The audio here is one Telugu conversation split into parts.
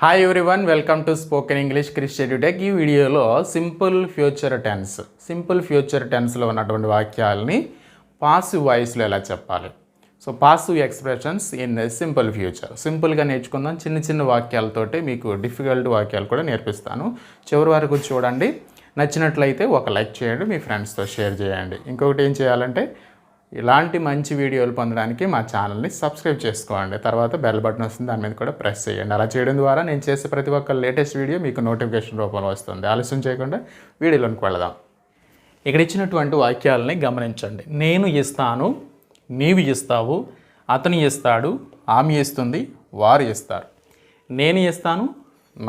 Hi everyone, welcome to spoken English Krish tech. ఈ వీడియోలో సింపుల్ ఫ్యూచర్ టెన్స్లో ఉన్నటువంటి వాక్యాలని పాసివ్ వాయిస్లో ఎలా చెప్పాలి. So passive expressions in simple future సింపుల్గా నేర్చుకుందాం. చిన్న చిన్న వాక్యాలతోటి మీకు డిఫికల్ట్ వాక్యాలు కూడా నేర్పిస్తాను. చివరి వరకు చూడండి. నచ్చినట్లయితే ఒక లైక్ చేయండి, మీ ఫ్రెండ్స్తో షేర్ చేయండి. ఇంకొకటి ఏం చేయాలంటే ఇలాంటి మంచి వీడియోలు పొందడానికి మా ఛానల్ని సబ్స్క్రైబ్ చేసుకోండి. తర్వాత బెల్ బటన్ వస్తుంది, దాని మీద కూడా ప్రెస్ చేయండి. అలా చేయడం ద్వారా నేను చేసే ప్రతి ఒక్క లేటెస్ట్ వీడియో మీకు నోటిఫికేషన్ రూపంలో వస్తుంది. ఆలస్యం చేయకుండా వీడియోలోకి వెళదాం. ఇక్కడ ఇచ్చినటువంటి వాక్యాలని గమనించండి. నేను ఇస్తాను, నీవు ఇస్తావు, అతను ఇస్తాడు, ఆమె ఇస్తుంది, వారు ఇస్తారు. నేను ఇస్తాను,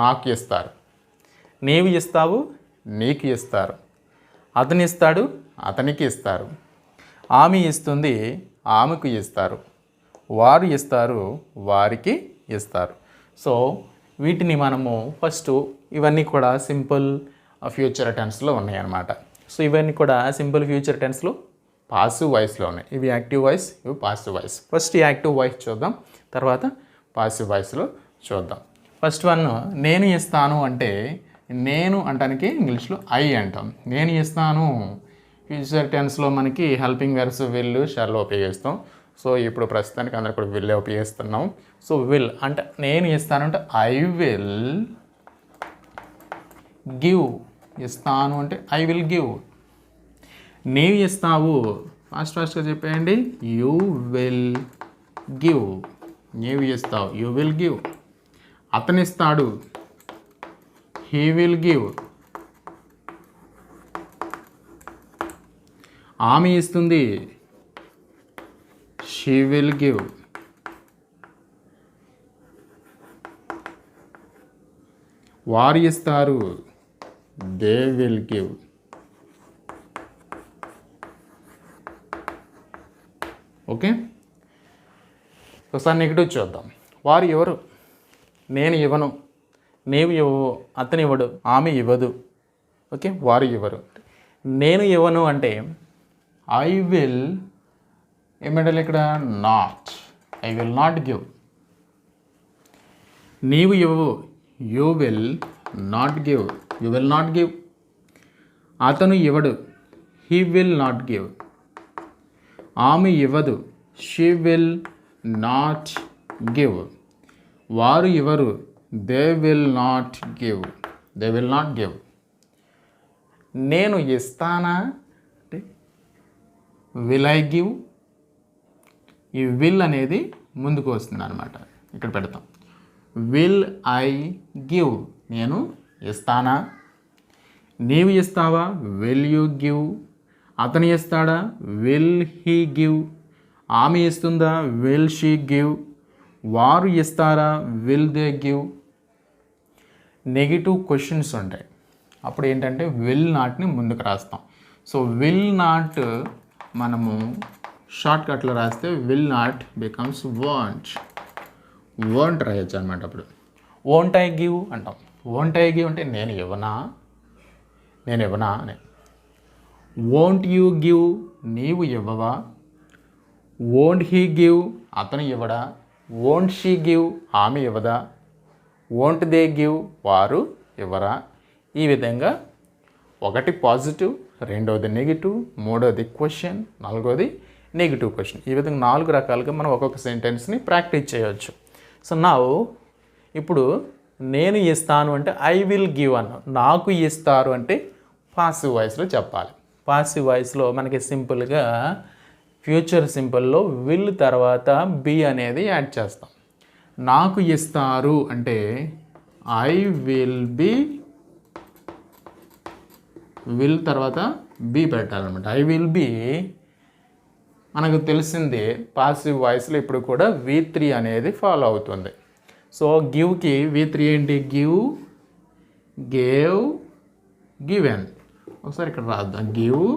నాకు ఇస్తారు. నీవు ఇస్తావు, నీకు ఇస్తారు. అతను ఇస్తాడు, అతనికి ఇస్తారు. ఆమె ఇస్తుంది, ఆమెకు ఇస్తారు. వారు ఇస్తారు, వారికి ఇస్తారు. సో వీటిని మనము ఫస్ట్ ఇవన్నీ కూడా సింపుల్ ఫ్యూచర్ టెన్స్లో ఉన్నాయన్నమాట. సో ఇవన్నీ కూడా సింపుల్ ఫ్యూచర్ టెన్స్లో పాసివ్ వాయిస్లో ఉన్నాయి. ఇవి యాక్టివ్ వాయిస్, ఇవి passive voice. First active voice చూద్దాం, తర్వాత పాసివ్ వాయిస్లో చూద్దాం. ఫస్ట్ వన్, నేను ఇస్తాను అంటే నేను అంటానికి ఇంగ్లీష్లో ఐ అంటాం. నేను ఇస్తాను ఫ్యూచర్ టెన్స్లో మనకి హెల్పింగ్ వెర్బ్స్ విల్, షాల్లో ఉపయోగిస్తాం. సో ఇప్పుడు ప్రస్తుతానికి అందరూ కూడా విల్ ఉపయోగిస్తున్నాం. సో విల్ అంటే నేను ఇస్తాను అంటే ఐ విల్ గివ్. ఇస్తాను అంటే ఐ విల్ గివ్. నీవు ఇస్తావు, ఫాస్ట్గా చెప్పేయండి, యూ విల్ గివ్. నీవు ఇస్తావు, యూ విల్ గివ్. అతను ఇస్తాడు, హీ విల్ గివ్. ఆమె ఇస్తుంది, షీ విల్ గివ్. వారు ఇస్తారు, దే విల్ గివ్. ఓకే, ఒకసారి నెగిటివ్ చూద్దాం. వారు ఎవరు? నేను ఇవ్వను, నీవు ఇవ్వవు, అతను ఇవ్వడు, ఆమె ఇవ్వదు. ఓకే, వారు ఇవ్వరు. నేను ఇవ్వను అంటే ఐ విల్ ఏమంటారు ఇక్కడ, not. I will not give. నీవు ఇవ్వవు, you will not give. You will not give. అతను ఇవ్వడు, హీ విల్ నాట్ గివ్. ఆమె ఇవ్వదు, షీ విల్ నాట్ గివ్. వారు ఇవ్వరు, they will not give. They will not give. నేను ఇస్తానా అంటే విల్ ఐ గివ్. ఈ విల్ అనేది ముందుకు వస్తుంది అనమాట. ఇక్కడ పెడతాం, విల్ ఐ గివ్. నేను ఇస్తానా. నీవు ఇస్తావా, విల్ యూ గివ్. అతను ఇస్తాడా, విల్ హీ గివ్. ఆమె ఇస్తుందా, విల్ షీ గివ్. వారు ఇస్తారా, will they give. Negative questions ఉంటాయి, అప్పుడు ఏంటంటే విల్ నాట్ని ముందుకు రాస్తాం. సో విల్ నాట్ మనము షార్ట్ కట్లో రాస్తే will not becomes want. Want రాయొచ్చు అనమాట. అప్పుడు వోంట్ ఐ గివ్ అంటాం. వోంట్ ఐ గివ్ అంటే నేను ఇవ్వనా అని. వోంట్ యూ గివ్, నీవు ఇవ్వవా. వోంట్ హీ గివ్, అతను ఇవ్వడా. వోంట్ షీ గివ్, ఆమె ఇవ్వదా. వోంట్ దే గివ్, వారు ఇవ్వరా. ఈ విధంగా ఒకటి పాజిటివ్, రెండవది నెగిటివ్, మూడవది క్వశ్చన్, నాలుగవది నెగిటివ్ క్వశ్చన్. ఈ విధంగా 4 రకాలుగా మనం ఒక్కొక్క సెంటెన్స్ని ప్రాక్టీస్ చేయవచ్చు. సో నా ఇప్పుడు నేను ఇస్తాను అంటే ఐ విల్ గివ్ అన్న. నాకు ఇస్తారు అంటే పాసివ్ వాయిస్లో చెప్పాలి. పాసివ్ వాయిస్లో మనకి సింపుల్గా ఫ్యూచర్ సింపుల్లో విల్ తర్వాత బి అనేది యాడ్ చేస్తాం. నాకు ఇస్తారు అంటే ఐ విల్ బి, విల్ తర్వాత బి పెట్టాలన్నమాట. ఐ విల్ బి మనకు తెలిసింది పాసివ్ వాయిస్లో ఇప్పుడు కూడా V3 అనేది ఫాలో అవుతుంది. సో గివ్కి V3 ఏంటి, గివ్, గేవ్, గివెన్. ఒకసారి ఇక్కడ రాద్దాం, give,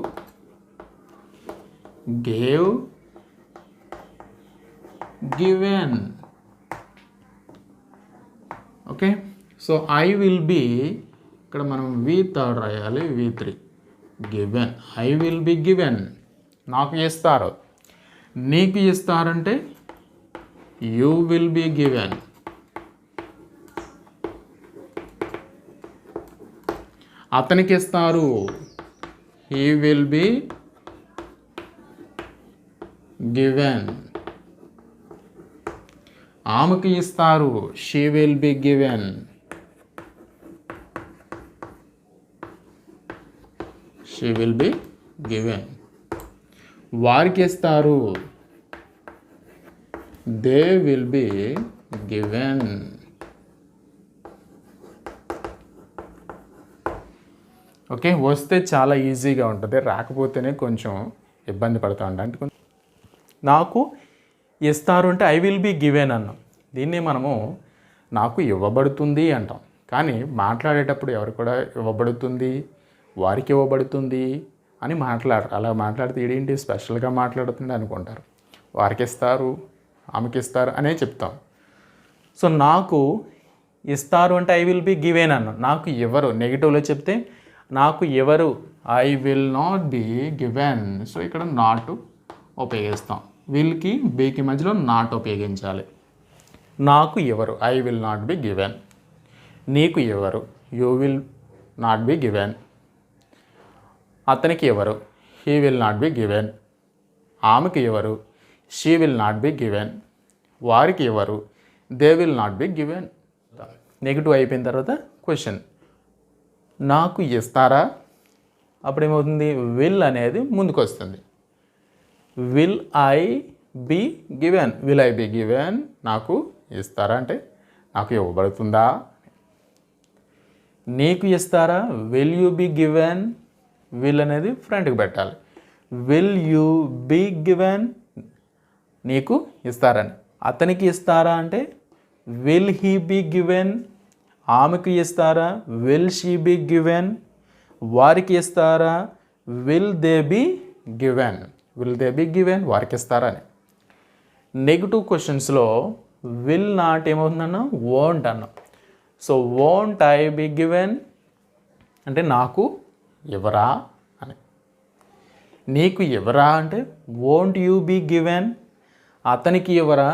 gave, given. Okay, so I will B ఇక్కడ మనం V3 రాయాలి, V3 given. I will be given, నాకు ఇస్తారు. నీకు ఇస్తారంటే యూ విల్ బి గివెన్. అతనికి ఇస్తారు, హీ విల్ బి గివెన్. ఆమెకు ఇస్తారు, she will be given. She will be given. వారికి ఇస్తారు, they will be given. Okay, వస్తే చాలా ఈజీగా ఉంటుంది, రాకపోతేనే కొంచెం ఇబ్బంది పడుతూ ఉంటాం. అంటే నాకు ఇస్తారు అంటే ఐ విల్ బి గివెన్ అన్నాం. దీన్ని మనము నాకు ఇవ్వబడుతుంది అంటాం. కానీ మాట్లాడేటప్పుడు ఎవరు కూడా ఇవ్వబడుతుంది, వారికి ఇవ్వబడుతుంది అని మాట్లాడరు. అలా మాట్లాడితే ఇదేంటి స్పెషల్గా మాట్లాడుతుంది అనుకుంటారు. వారికి ఇస్తారు, ఆమెకి ఇస్తారు అనే చెప్తాం. సో నాకు ఇస్తారు అంటే ఐ విల్ బి గివెన్ అన్నాం. నాకు ఎవరు నెగిటివ్లో చెప్తే నాకు ఎవరు, I will not be given. So ఇక్కడ నాట్ ఉపయోగిస్తాం. విల్కి బీకి మధ్యలో నాట్ ఉపయోగించాలి. నాకు ఎవరు, I will not be given. నీకు ఎవరు, you will not be given. అతనికి ఎవరు, he will not be given. ఆమెకి ఎవరు, she will not be given. వారికి ఎవరు, they will not be given. Negative అయిపోయిన తర్వాత క్వశ్చన్, నాకు ఇస్తారా, అప్పుడేమవుతుంది, విల్ అనేది ముందుకు వస్తుంది. Will I be given, will I be given. నాకు ఇస్తారా అంటే నాకు ఇవ్వబడుతుందా. నీకు ఇస్తారా, will you be given. Will అనేది ఫ్రంట్కి పెట్టాలి. విల్ యూ బి గివెన్, నీకు ఇస్తారని. అతనికి ఇస్తారా అంటే విల్ హీ బి గివెన్. ఆమెకు ఇస్తారా, విల్ షీ బి గివెన్. వారికి ఇస్తారా, will they be given. Will they be given, వారికి ఇస్తారా అని. నెగిటివ్ క్వశ్చన్స్లో విల్ నాట్ ఏమవుతుందన్నా, వోంట్ అన్నాం. So won't I be given అంటే నాకు ఎవరా అని. నీకు ఎవరా అంటే వోంట్ యూ బి గివెన్. అతనికి ఎవరా,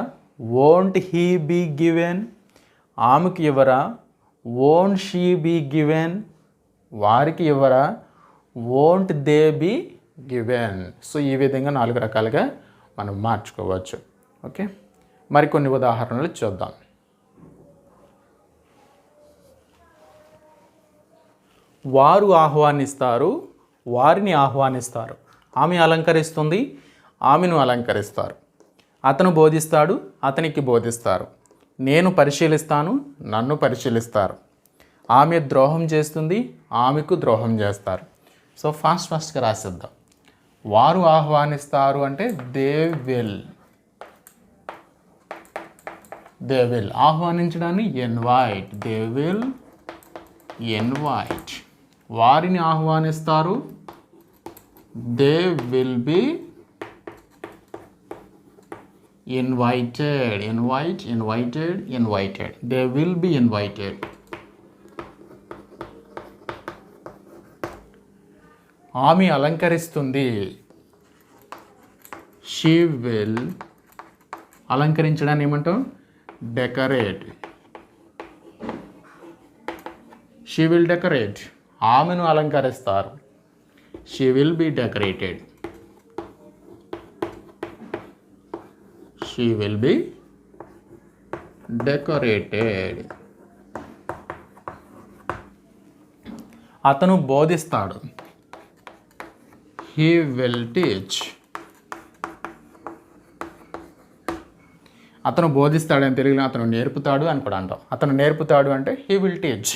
వోంట్ హీ బి గివెన్. ఆమెకి ఎవరా, వోంట్ షీ బి గివెన్. వారికి ఎవరా, won't they be given. So ఈ విధంగా 4 రకాలుగా మనం మార్చుకోవచ్చు. ఓకే, మరికొన్ని ఉదాహరణలు చూద్దాం. వారు ఆహ్వానిస్తారు, వారిని ఆహ్వానిస్తారు. ఆమె అలంకరిస్తుంది, ఆమెను అలంకరిస్తారు. అతను బోధిస్తాడు, అతనికి బోధిస్తారు. నేను పరిశీలిస్తాను, నన్ను పరిశీలిస్తారు. ఆమె ద్రోహం చేస్తుంది, ఆమెకు ద్రోహం చేస్తారు. సో ఫాస్ట్గా రాసిద్దాం. వారు ఆహ్వానిస్తారు అంటే దే విల్. They will. ఆహ్వానించడాన్ని ఇన్వైట్. They will invite. వారిని ఆహ్వానిస్తారు, they will be invited. Invite, invited, invited. They will be invited. ఆమె అలంకరిస్తుంది, షీ విల్. అలంకరించడాన్ని ఏమంటాం, డెకరేట్. She will decorate. ఆమెను అలంకరిస్తారు, she will B decorated. She will B decorated. అతను బోధిస్తాడు, he will teach. అతను బోధిస్తాడు అని తెలుగులో అతను నేర్పుతాడు అని కూడా అంటాం. అతను నేర్పుతాడు అంటే he will teach.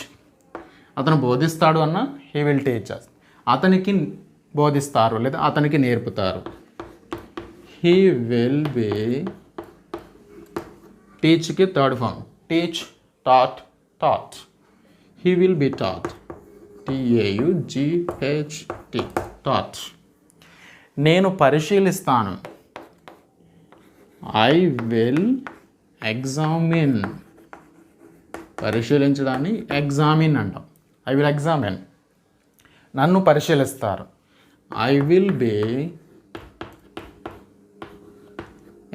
అతను బోధిస్తాడు అన్న he will teach us. అతనికి బోధిస్తారు లేదా అతనికి నేర్పుతారు, he will be. టీచ్కి third form, teach, taught, taught. he will be taught. TAUGHT, taught. నేను పరిశీలిస్తాను, ఐ విల్ ఎగ్జామిన్. పరిశీలించడాన్ని ఎగ్జామిన్ అంటాం. I will examine. నన్ను పరిశీలిస్తారు, I will be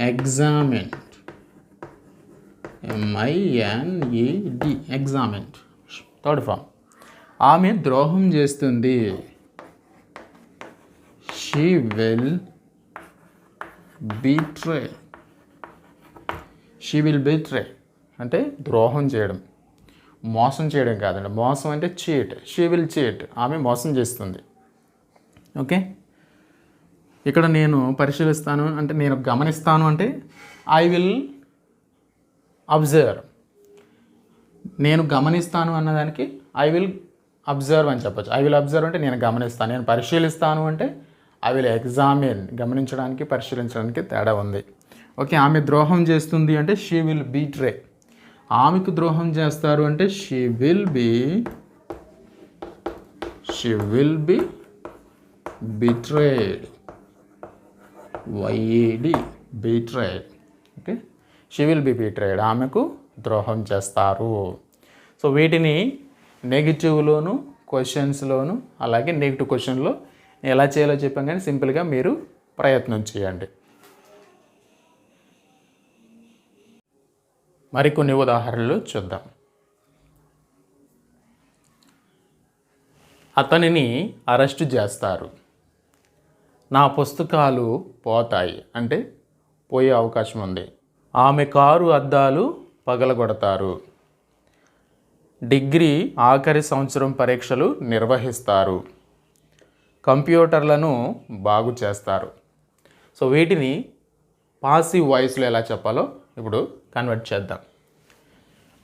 examined. MINED, examined. Third form. ఆమె ద్రోహం చేస్తుంది. She will betray. She will betray అంటే ద్రోహం చేయడం, మోసం చేయడం కాదండి. మోసం అంటే చీట్. She will cheat. ఆమె మోసం చేస్తుంది. ఓకే, ఇక్కడ నేను పరిశీలిస్తాను అంటే నేను గమనిస్తాను అంటే ఐ విల్ అబ్జర్వ్. నేను గమనిస్తాను అన్నదానికి ఐ విల్ అబ్జర్వ్ అని చెప్పచ్చు. ఐ విల్ అబ్జర్వ్ అంటే నేను గమనిస్తాను. నేను పరిశీలిస్తాను అంటే ఐ విల్ ఎగ్జామిన్. గమనించడానికి పరిశీలించడానికి తేడా ఉంది. ఓకే, ఆమె ద్రోహం చేస్తుంది అంటే షీ విల్ బీట్రే. ఆమెకు ద్రోహం చేస్తారు అంటే she will be betrayed. YAD betrayed. Okay, she will be betrayed. ఆమెకు ద్రోహం చేస్తారు. సో వీటిని నెగిటివ్లోను, క్వశ్చన్స్లోను, అలాగే నెగిటివ్ క్వశ్చన్లో ఎలా చేయాలో చెప్పాం, కానీ సింపుల్గా మీరు ప్రయత్నం చేయండి. మరికొన్ని ఉదాహరణలు చూద్దాం. అతనిని అరెస్టు చేస్తారు. నా పుస్తకాలు పోతాయి అంటే పోయే అవకాశం ఉంది. ఆమె కారు అద్దాలు పగలగొడతారు. డిగ్రీ ఆఖరి సంవత్సరం పరీక్షలు నిర్వహిస్తారు. కంప్యూటర్లను బాగు చేస్తారు. సో వీటిని పాసివ్ వాయిస్లో ఎలా చెప్పాలో ఇప్పుడు కన్వర్ట్ చేద్దాం.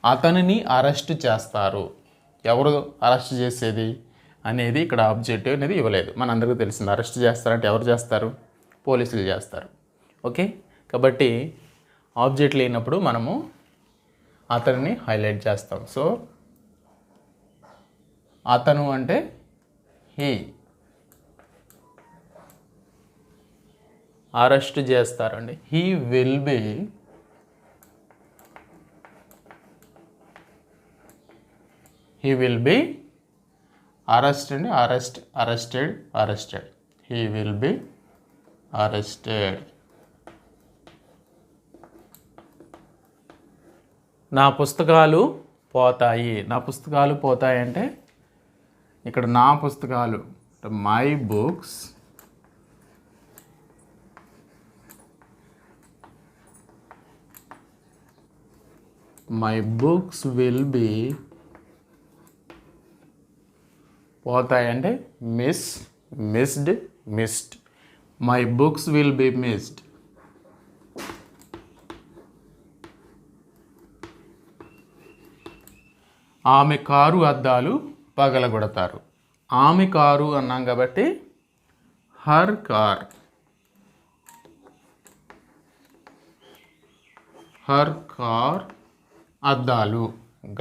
అతనిని అరెస్ట్ చేస్తారు. ఎవరు అరెస్ట్ చేసేది అనేది ఇక్కడ ఆబ్జెక్టివ్ అనేది ఇవ్వలేదు. మనందరికీ తెలిసింది. అరెస్ట్ చేస్తారంటే ఎవరు చేస్తారు? పోలీసులు చేస్తారు. ఓకే, కాబట్టి ఆబ్జెక్ట్ లేనప్పుడు మనము అతనిని హైలైట్ చేస్తాం. సో అతను అంటే హీ. అరెస్ట్ చేస్తారండి he will be arrested. He will be arrested. నా పుస్తకాలు పోతాయి. నా పుస్తకాలు పోతాయి అంటే ఇక్కడ నా పుస్తకాలు మై బుక్స్ విల్ బి. పోతాయి అంటే missed. My books will be missed. ఆమె కారు అద్దాలు పగలగొడతారు. ఆమె కారు అన్నాం కాబట్టి హర్ కార్ అద్దాలు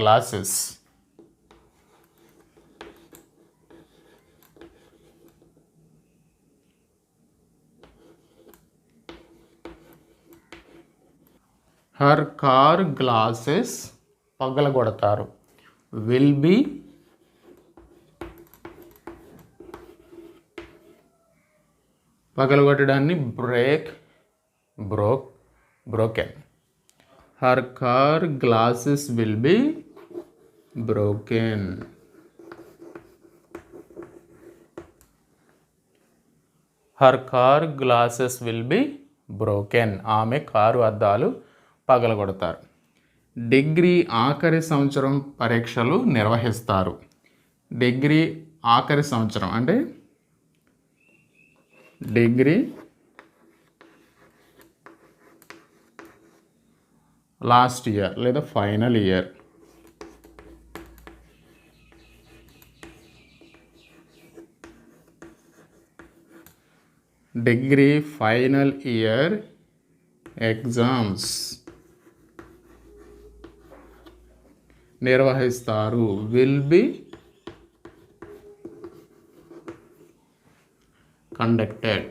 గ్లాసెస్. హర్ కార్ గ్లాసెస్ పగలగొడతారు. విల్ బి పగలగొట్టడాన్ని broken. Her car glasses will be broken. Her car glasses will be broken. ఆమె కారు అద్దాలు పగలగొడతారు. డిగ్రీ ఆఖరి సంవత్సరం పరీక్షలు నిర్వహిస్తారు. డిగ్రీ ఆఖరి సంవత్సరం అంటే డిగ్రీ లాస్ట్ ఇయర్ లేదా final year. Degree final year exams నిర్వహిస్తారు. Will be conducted.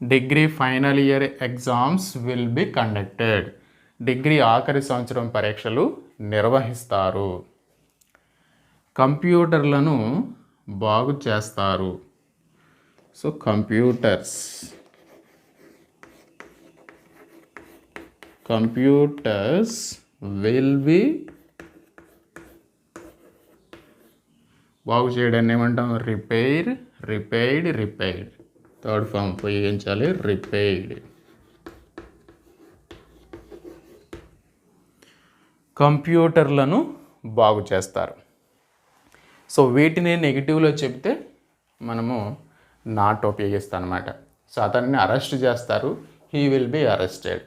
Degree final year exams will be conducted. Degree ఆఖరి సంవత్సరం పరీక్షలు నిర్వహిస్తారు. కంప్యూటర్లను బాగు చేస్తారు. సో కంప్యూటర్స్ విల్ బి బాగు చేయడాన్ని ఏమంటాం? రిపైర్డ్. థర్డ్ ఫామ్ ఉపయోగించాలి, రిపైర్డ్. కంప్యూటర్లను బాగు చేస్తారు. సో వీటిని నెగిటివ్లో చెప్తే మనము నాట్ ఉపయోగిస్తాం అనమాట. సో అతన్ని అరెస్ట్ చేస్తారు, హీ విల్ బి అరెస్టెడ్.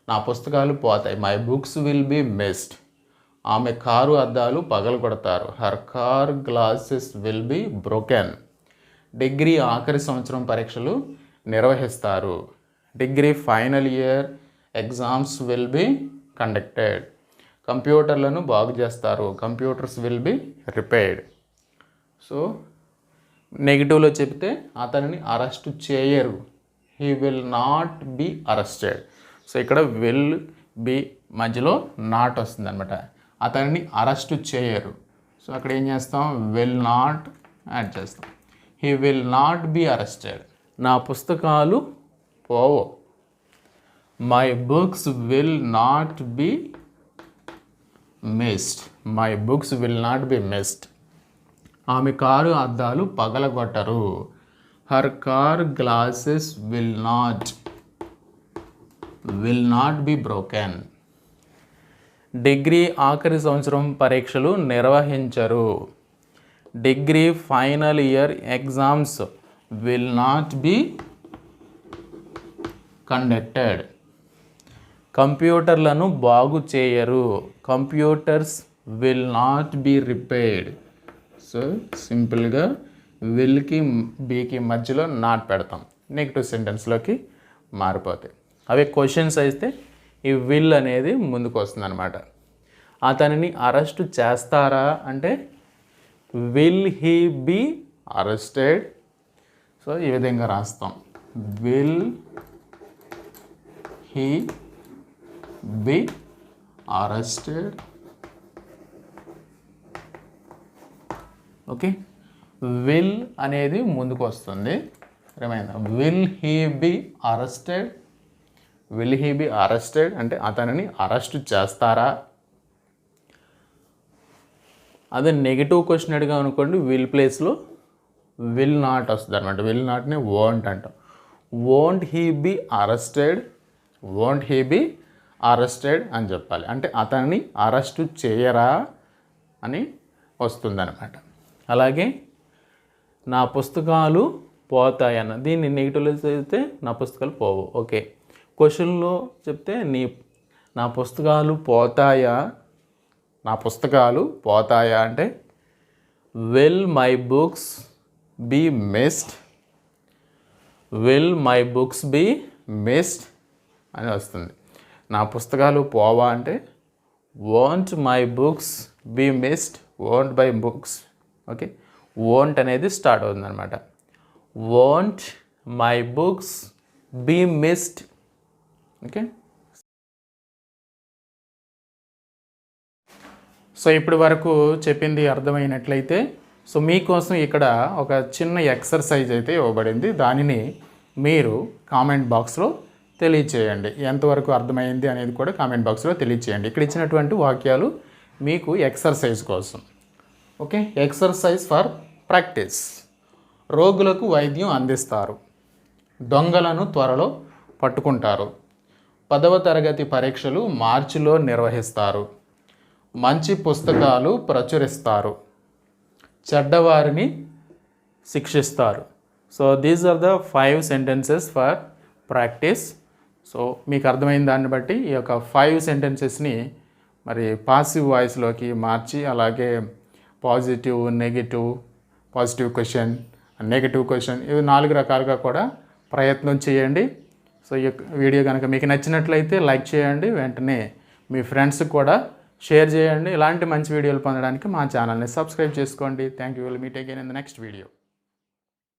నా పుస్తకాలు పోతాయి, my books will be missed. ఆమె కారు అద్దాలు పగలగొడతారు, her car glasses will be broken. Degree ఆఖరి సంవత్సరం పరీక్షలు నిర్వహిస్తారు, degree final year exams will be conducted. కంప్యూటర్లను బాగు చేస్తారు, computers will be repaired. So నెగిటివ్లో చెప్తే అతనిని అరెస్ట్ చేయరు, he will not be arrested. So ఇక్కడ విల్ బి మధ్యలో నాట్ వస్తుంది అనమాట. అతనిని అరెస్ట్ చేయరు. సో అక్కడ ఏం చేస్తాం? విల్ నాట్ యాడ్ చేస్తాం. He will not be arrested. నా పుస్తకాలు పోవు, my books will not be missed. My books will not be missed. ఆమె కారు అద్దాలు పగలగొట్టరు, her car glasses will not be broken. Degree ఆఖరి సంవత్సరం పరీక్షలు నిర్వహించరు, degree final year exams will not be conducted. కంప్యూటర్లను బాగు చేయరు, computers will not be repaired. So సింపుల్గా విల్కి బీకి మధ్యలో నాట్ పెడతాం, నెగిటివ్ సెంటెన్స్లోకి మారిపోతాయి. అవి క్వశ్చన్స్ అయితే ఈ విల్ అనేది ముందుకు వస్తుంది అనమాట. అతనిని అరెస్ట్ చేస్తారా అంటే will he be arrested. So ఈ విధంగా రాస్తాం, will he be arrested. Okay, will అనేది ముందుకు వస్తుంది. Reminder, will he be arrested. Will he be arrested అంటే అతనిని అరెస్ట్ చేస్తారా. అదే నెగిటివ్ క్వశ్చన్ అడిగా అనుకోండి, విల్ ప్లేస్లో విల్ నాట్ వస్తుంది అనమాట. విల్ నాట్ని వోంట్ అంటాం. Won't he be arrested, won't he be arrested అని చెప్పాలి. అంటే అతన్ని అరెస్టు చేయరా అని వస్తుందన్నమాట. అలాగే నా పుస్తకాలు పోతాయన్న, దీన్ని నెగిటివ్లో చెప్తే నా పుస్తకాలు పోవు. ఓకే, క్వశ్చన్లో చెప్తే నా పుస్తకాలు పోతాయా, నా పుస్తకాలు పోతాయా అంటే will my books be missed, will my books be missed అని వస్తుంది. నా పుస్తకాలు పోవా అంటే won't my books be missed, won't by books. Okay, won't అనేది స్టార్ట్ అవుతుంది అనమాట. Won't my books be missed. Okay, so ఇప్పటి వరకు చెప్పింది అర్థమైనట్లయితే, సో మీకోసం ఇక్కడ ఒక చిన్న ఎక్సర్సైజ్ అయితే ఇవ్వబడింది. దానిని మీరు కామెంట్ బాక్స్లో తెలియచేయండి. ఎంతవరకు అర్థమైంది అనేది కూడా కామెంట్ బాక్స్లో తెలియచేయండి. ఇక్కడ ఇచ్చినటువంటి వాక్యాలు మీకు ఎక్సర్సైజ్ కోసం. Okay, exercise for practice. రోగులకు వైద్యం అందిస్తారు, దొంగలను త్వరలో పట్టుకుంటారు, 10వ తరగతి పరీక్షలు మార్చిలో నిర్వహిస్తారు, మంచి పుస్తకాలు ప్రచురిస్తారు, చెడ్డవారిని శిక్షిస్తారు. So these are the 5 sentences for practice. So మీకు అర్థమైన దాన్ని బట్టి ఈ యొక్క 5 సెంటెన్సెస్ని మరి పాసివ్ వాయిస్లోకి మార్చి, అలాగే positive, negative, positive question, negative question, ఇవి 4 రకాలుగా కూడా ప్రయత్నం చేయండి. సో ఈ వీడియో కనుక మీకు నచ్చినట్లయితే లైక్ చేయండి, వెంటనే మీ ఫ్రెండ్స్కి కూడా షేర్ చేయండి. ఇలాంటి మంచి వీడియోలు పొందడానికి మా ఛానల్ని సబ్స్క్రైబ్ చేసుకోండి. Thank you. Will meet again in the next video.